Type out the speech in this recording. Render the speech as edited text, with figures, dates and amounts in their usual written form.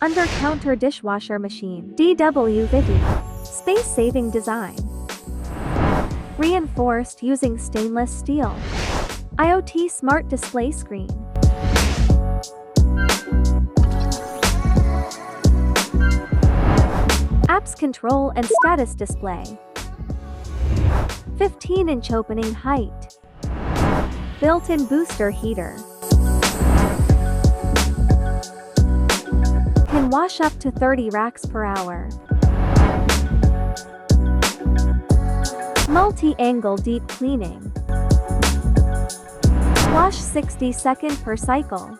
Under-counter dishwasher machine, DW-50. Space-saving design. Reinforced using stainless steel. IoT smart display screen. Apps control and status display. 15-inch opening height. Built-in booster heater. Can wash up to 30 racks per hour. Multi-angle deep cleaning. Wash 60 seconds per cycle.